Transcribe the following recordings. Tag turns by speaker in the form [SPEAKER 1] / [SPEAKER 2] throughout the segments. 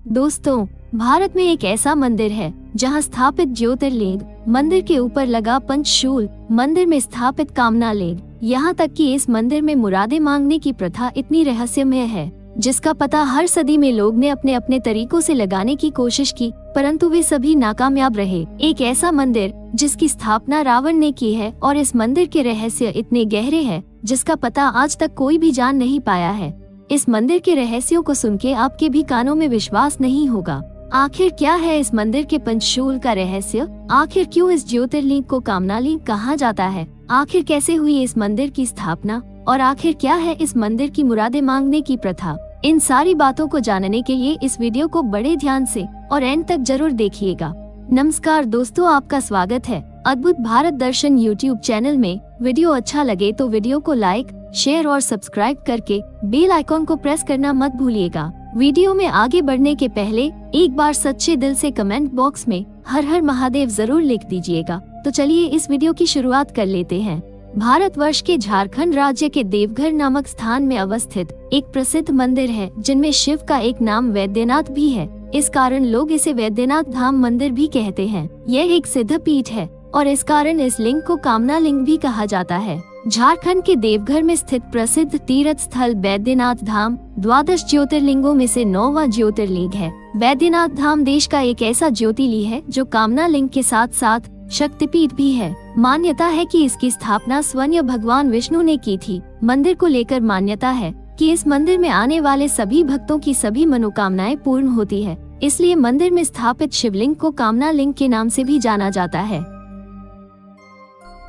[SPEAKER 1] दोस्तों, भारत में एक ऐसा मंदिर है जहां स्थापित ज्योतिर्लिंग, मंदिर के ऊपर लगा पंचशूल, मंदिर में स्थापित कामना लिंग, यहाँ तक कि इस मंदिर में मुरादें मांगने की प्रथा इतनी रहस्यमय है जिसका पता हर सदी में लोग ने अपने अपने तरीकों से लगाने की कोशिश की, परंतु वे सभी नाकामयाब रहे। एक ऐसा मंदिर जिसकी स्थापना रावण ने की है और इस मंदिर के रहस्य इतने गहरे हैं जिसका पता आज तक कोई भी जान नहीं पाया है। इस मंदिर के रहस्यों को सुन के आपके भी कानों में विश्वास नहीं होगा। आखिर क्या है इस मंदिर के पंचशूल का रहस्य? आखिर क्यों इस ज्योतिर्लिंग को कामनालिंग कहा जाता है? आखिर कैसे हुई इस मंदिर की स्थापना और आखिर क्या है इस मंदिर की मुरादें मांगने की प्रथा? इन सारी बातों को जानने के लिए इस वीडियो को बड़े ध्यान से और एंड तक जरूर देखिएगा। नमस्कार दोस्तों, आपका स्वागत है अद्भुत भारत दर्शन यूट्यूब चैनल में। वीडियो अच्छा लगे तो वीडियो को लाइक, शेयर और सब्सक्राइब करके बेल आइकॉन को प्रेस करना मत भूलिएगा। वीडियो में आगे बढ़ने के पहले एक बार सच्चे दिल से कमेंट बॉक्स में हर हर महादेव जरूर लिख दीजिएगा। तो चलिए इस वीडियो की शुरुआत कर लेते हैं। भारतवर्ष के झारखंड राज्य के देवघर नामक स्थान में अवस्थित एक प्रसिद्ध मंदिर है जिनमें शिव का एक नाम वैद्यनाथ भी है। इस कारण लोग इसे वैद्यनाथ धाम मंदिर भी कहते हैं। यह एक सिद्ध पीठ है और इस कारण इस लिंग को कामना लिंग भी कहा जाता है। झारखंड के देवघर में स्थित प्रसिद्ध तीर्थ स्थल वैद्यनाथ धाम 12 ज्योतिर्लिंगों में से 9वां ज्योतिर्लिंग है। वैद्यनाथ धाम देश का एक ऐसा ज्योतिर्लिंग है जो कामना लिंग के साथ साथ शक्तिपीठ भी है। मान्यता है कि इसकी स्थापना स्वयं भगवान विष्णु ने की थी। मंदिर को लेकर मान्यता है कि इस मंदिर में आने वाले सभी भक्तों की सभी मनोकामनाएं पूर्ण होती है, इसलिए मंदिर में स्थापित शिवलिंग को कामना लिंग के नाम से भी जाना जाता है।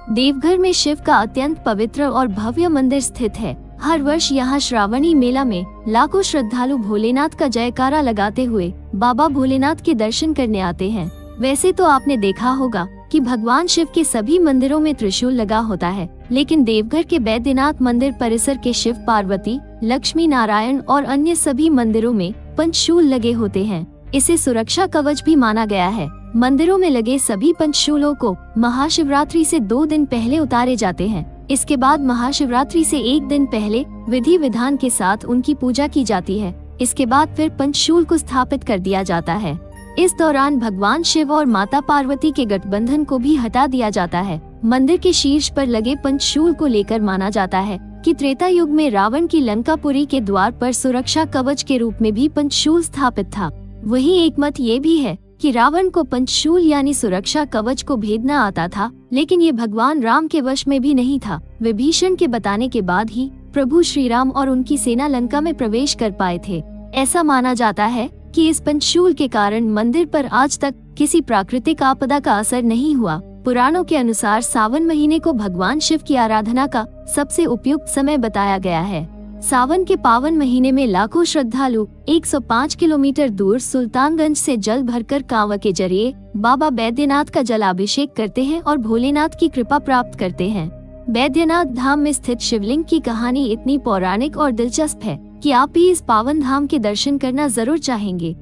[SPEAKER 1] देवघर में शिव का अत्यंत पवित्र और भव्य मंदिर स्थित है। हर वर्ष यहाँ श्रावणी मेला में लाखों श्रद्धालु भोलेनाथ का जयकारा लगाते हुए बाबा भोलेनाथ के दर्शन करने आते हैं। वैसे तो आपने देखा होगा कि भगवान शिव के सभी मंदिरों में त्रिशूल लगा होता है, लेकिन देवघर के वैद्यनाथ मंदिर परिसर के शिव, पार्वती, लक्ष्मी नारायण और अन्य सभी मंदिरों में पंचशूल लगे होते हैं। इसे सुरक्षा कवच भी माना गया है। मंदिरों में लगे सभी पंचशूलों को महाशिवरात्रि से 2 दिन पहले उतारे जाते हैं। इसके बाद महाशिवरात्रि से 1 दिन पहले विधि विधान के साथ उनकी पूजा की जाती है। इसके बाद फिर पंचशूल को स्थापित कर दिया जाता है। इस दौरान भगवान शिव और माता पार्वती के गठबंधन को भी हटा दिया जाता है। मंदिर के शीर्ष पर लगे पंचशूल को लेकर माना जाता है कि त्रेता युग में रावण की लंकापुरी के द्वार पर सुरक्षा कवच के रूप में भी पंचशूल स्थापित था। वहीं एक मत ये भी है कि रावण को पंचशूल यानी सुरक्षा कवच को भेदना आता था, लेकिन ये भगवान राम के वश में भी नहीं था। विभीषण के बताने के बाद ही प्रभु श्री राम और उनकी सेना लंका में प्रवेश कर पाए थे। ऐसा माना जाता है कि इस पंचशूल के कारण मंदिर पर आज तक किसी प्राकृतिक आपदा का असर नहीं हुआ। पुराणों के अनुसार सावन महीने को भगवान शिव की आराधना का सबसे उपयुक्त समय बताया गया है। सावन के पावन महीने में लाखों श्रद्धालु 105 किलोमीटर दूर सुल्तानगंज से जल भरकर कांवड़ के जरिए बाबा बैद्यनाथ का जलाभिषेक करते हैं और भोलेनाथ की कृपा प्राप्त करते हैं। बैद्यनाथ धाम में स्थित शिवलिंग की कहानी इतनी पौराणिक और दिलचस्प है कि आप भी इस पावन धाम के दर्शन करना जरूर चाहेंगे।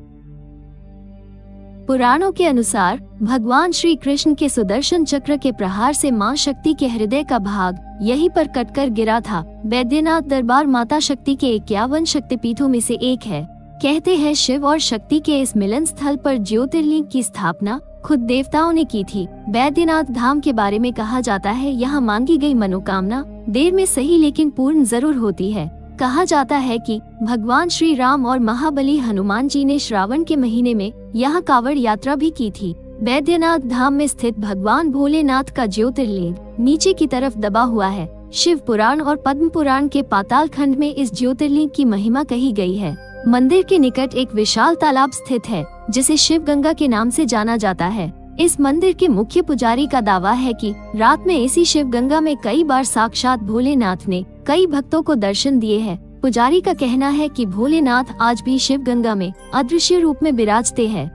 [SPEAKER 1] पुराणों के अनुसार भगवान श्री कृष्ण के सुदर्शन चक्र के प्रहार से मां शक्ति के हृदय का भाग यहीं पर कटकर गिरा था। बैद्यनाथ दरबार माता शक्ति के 51 शक्तिपीठों में से एक है। कहते हैं शिव और शक्ति के इस मिलन स्थल पर ज्योतिर्लिंग की स्थापना खुद देवताओं ने की थी। बैद्यनाथ धाम के बारे में कहा जाता है, यहाँ मांगी गई मनोकामना देर में सही लेकिन पूर्ण जरूर होती है। कहा जाता है कि भगवान श्री राम और महाबली हनुमान जी ने श्रावण के महीने में यहाँ कांवड़ यात्रा भी की थी। बैद्यनाथ धाम में स्थित भगवान भोलेनाथ का ज्योतिर्लिंग नीचे की तरफ दबा हुआ है। शिव पुराण और पद्म पुराण के पाताल खंड में इस ज्योतिर्लिंग की महिमा कही गई है। मंदिर के निकट एक विशाल तालाब स्थित है जिसे शिव गंगा के नाम से जाना जाता है। इस मंदिर के मुख्य पुजारी का दावा है कि रात में इसी शिव गंगा में कई बार साक्षात भोलेनाथ ने कई भक्तों को दर्शन दिए हैं। पुजारी का कहना है कि भोलेनाथ आज भी शिव गंगा में अदृश्य रूप में विराजते हैं।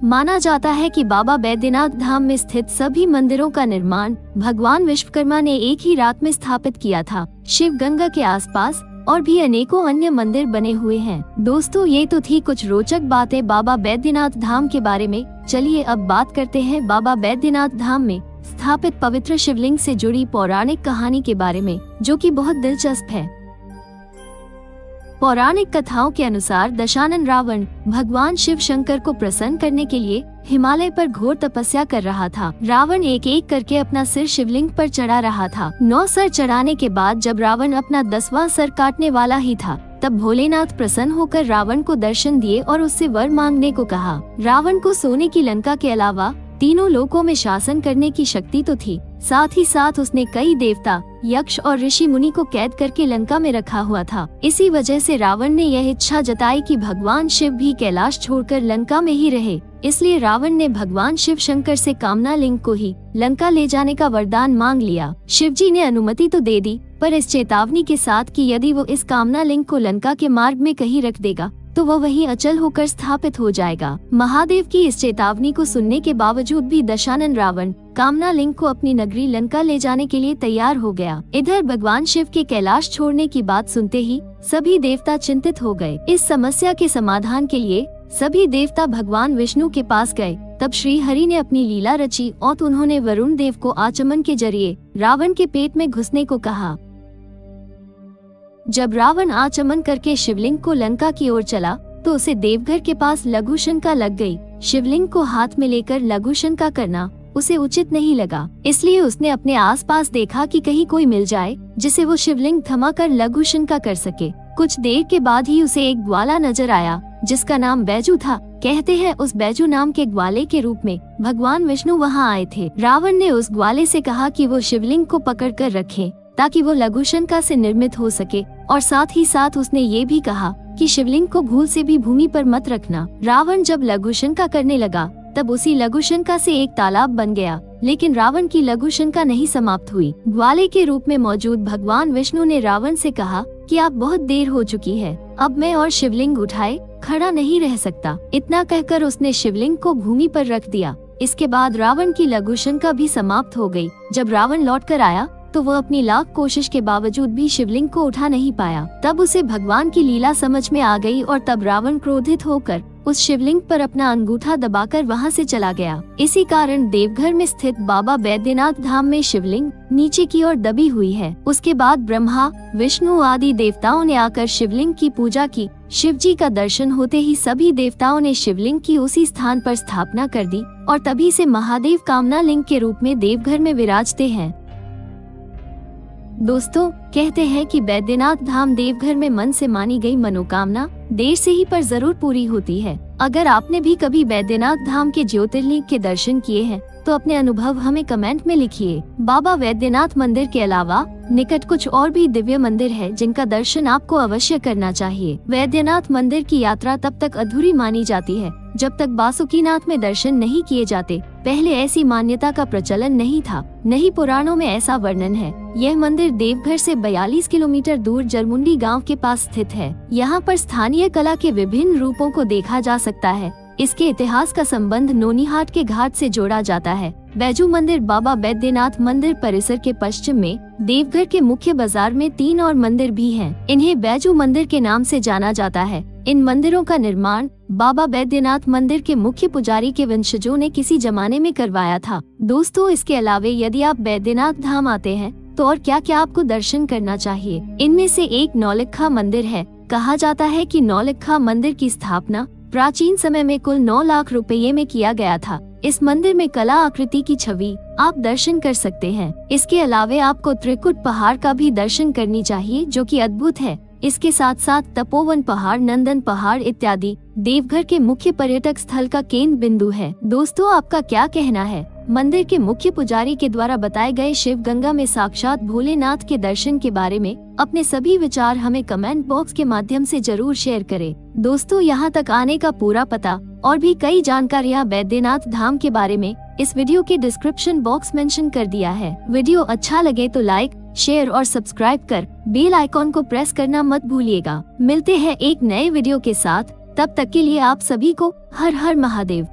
[SPEAKER 1] माना जाता है कि बाबा बैद्यनाथ धाम में स्थित सभी मंदिरों का निर्माण भगवान विश्वकर्मा ने एक ही रात में स्थापित किया था। शिव गंगा के आसपास और भी अनेकों अन्य मंदिर बने हुए हैं। दोस्तों, ये तो थी कुछ रोचक बातें बाबा बैद्यनाथ धाम के बारे में। चलिए अब बात करते हैं बाबा बैद्यनाथ धाम में स्थापित पवित्र शिवलिंग से जुड़ी पौराणिक कहानी के बारे में, जो कि बहुत दिलचस्प है। पौराणिक कथाओं के अनुसार दशानन रावण भगवान शिव शंकर को प्रसन्न करने के लिए हिमालय पर घोर तपस्या कर रहा था। रावण एक एक करके अपना सिर शिवलिंग पर चढ़ा रहा था। 9 सर चढ़ाने के बाद जब रावण अपना 10वां सर काटने वाला ही था, तब भोलेनाथ प्रसन्न होकर रावण को दर्शन दिए और उससे वर मांगने को कहा। रावण को सोने की लंका के अलावा तीनों लोकों में शासन करने की शक्ति तो थी, साथ ही साथ उसने कई देवता, यक्ष और ऋषि मुनि को कैद करके लंका में रखा हुआ था। इसी वजह से रावण ने यह इच्छा जताई कि भगवान शिव भी कैलाश छोड़कर लंका में ही रहे। इसलिए रावण ने भगवान शिव शंकर से कामना लिंग को ही लंका ले जाने का वरदान मांग लिया। शिवजी ने अनुमति तो दे दी, पर इस चेतावनी के साथ कि यदि वो इस कामना लिंग को लंका के मार्ग में कहीं रख देगा तो वो वहीं अचल होकर स्थापित हो जाएगा। महादेव की इस चेतावनी को सुनने के बावजूद भी दशानन रावण कामना लिंग को अपनी नगरी लंका ले जाने के लिए तैयार हो गया। इधर भगवान शिव के कैलाश छोड़ने की बात सुनते ही सभी देवता चिंतित हो गए। इस समस्या के समाधान के लिए सभी देवता भगवान विष्णु के पास गए। तब श्री हरि ने अपनी लीला रची और उन्होंने वरुण देव को आचमन के जरिए रावण के पेट में घुसने को कहा। जब रावण आचमन करके शिवलिंग को लंका की ओर चला तो उसे देवघर के पास लघु शंका लग गई। शिवलिंग को हाथ में लेकर लघु शंका करना उसे उचित नहीं लगा, इसलिए उसने अपने आसपास देखा कि कहीं कोई मिल जाए जिसे वो शिवलिंग थमाकर लघु शंका कर सके। कुछ देर के बाद ही उसे एक ग्वाला नजर आया जिसका नाम बैजू था। कहते हैं उस बैजू नाम के ग्वाले के रूप में भगवान विष्णु वहाँ आए थे। रावण ने उस ग्वाले से कहा कि वो शिवलिंग को पकड़ कर रखे ताकि वो लघु शंका से निर्मित हो सके, और साथ ही साथ उसने ये भी कहा कि शिवलिंग को भूल से भी भूमि पर मत रखना। रावण जब लघु शंका करने लगा तब उसी लघु शंका से एक तालाब बन गया, लेकिन रावण की लघु शंका नहीं समाप्त हुई। ग्वाले के रूप में मौजूद भगवान विष्णु ने रावण से कहा कि आप बहुत देर हो चुकी है, अब मैं और शिवलिंग उठाए खड़ा नहीं रह सकता। इतना कहकर उसने शिवलिंग को भूमि पर रख दिया। इसके बाद रावण की लघु शंका भी समाप्त हो गई। जब रावण लौट कर आया तो वह अपनी लाख कोशिश के बावजूद भी शिवलिंग को उठा नहीं पाया। तब उसे भगवान की लीला समझ में आ गई और तब रावण क्रोधित होकर उस शिवलिंग पर अपना अंगूठा दबाकर वहां से चला गया। इसी कारण देवघर में स्थित बाबा बैद्यनाथ धाम में शिवलिंग नीचे की ओर दबी हुई है। उसके बाद ब्रह्मा, विष्णु आदि देवताओं ने आकर शिवलिंग की पूजा की। शिवजी का दर्शन होते ही सभी देवताओं ने शिवलिंग की उसी स्थान पर स्थापना कर दी और तभी से महादेव कामना लिंग के रूप में देवघर में विराजते हैं। दोस्तों, कहते हैं कि बैद्यनाथ धाम देवघर में मन से मानी गई मनोकामना देर से ही पर जरूर पूरी होती है। अगर आपने भी कभी बैद्यनाथ धाम के ज्योतिर्लिंग के दर्शन किए हैं तो अपने अनुभव हमें कमेंट में लिखिए। बाबा बैद्यनाथ मंदिर के अलावा निकट कुछ और भी दिव्य मंदिर है जिनका दर्शन आपको अवश्य करना चाहिए। बैद्यनाथ मंदिर की यात्रा तब तक अधूरी मानी जाती है जब तक बासुकीनाथ में दर्शन नहीं किए जाते। पहले ऐसी मान्यता का प्रचलन नहीं था, नहीं पुराणों में ऐसा वर्णन है। यह मंदिर देवघर से 42 किलोमीटर दूर जरमुंडी गांव के पास स्थित है। यहाँ पर स्थानीय कला के विभिन्न रूपों को देखा जा सकता है। इसके इतिहास का संबंध नोनीहाट के घाट से जोड़ा जाता है। बैजू मंदिर बाबा बैद्यनाथ मंदिर परिसर के पश्चिम में देवघर के मुख्य बाजार में 3 और मंदिर भी हैं। इन्हें बैजू मंदिर के नाम से जाना जाता है। इन मंदिरों का निर्माण बाबा बैद्यनाथ मंदिर के मुख्य पुजारी के वंशजों ने किसी जमाने में करवाया था। दोस्तों, इसके अलावा यदि आप बैद्यनाथ धाम आते हैं तो और क्या क्या आपको दर्शन करना चाहिए। इनमें से एक नौलखा मंदिर है। कहा जाता है कि नौलखा मंदिर की स्थापना प्राचीन समय में कुल 9 लाख रुपये में किया गया था। इस मंदिर में कला आकृति की छवि आप दर्शन कर सकते हैं। इसके अलावा आपको त्रिकुट पहाड़ का भी दर्शन करनी चाहिए जो कि अद्भुत है। इसके साथ साथ तपोवन पहाड़, नंदन पहाड़ इत्यादि देवघर के मुख्य पर्यटक स्थल का केंद्र बिंदु है। दोस्तों, आपका क्या कहना है? मंदिर के मुख्य पुजारी के द्वारा बताए गए शिव गंगा में साक्षात भोलेनाथ के दर्शन के बारे में अपने सभी विचार हमें कमेंट बॉक्स के माध्यम से जरूर शेयर करें। दोस्तों, यहाँ तक आने का पूरा पता और भी कई जानकारियाँ बैद्यनाथ धाम के बारे में इस वीडियो के डिस्क्रिप्शन बॉक्स मेंशन कर दिया है। वीडियो अच्छा लगे तो लाइक, शेयर और सब्सक्राइब कर बेल आइकॉन को प्रेस करना मत भूलिएगा। मिलते हैं एक नए वीडियो के साथ, तब तक के लिए आप सभी को हर हर महादेव।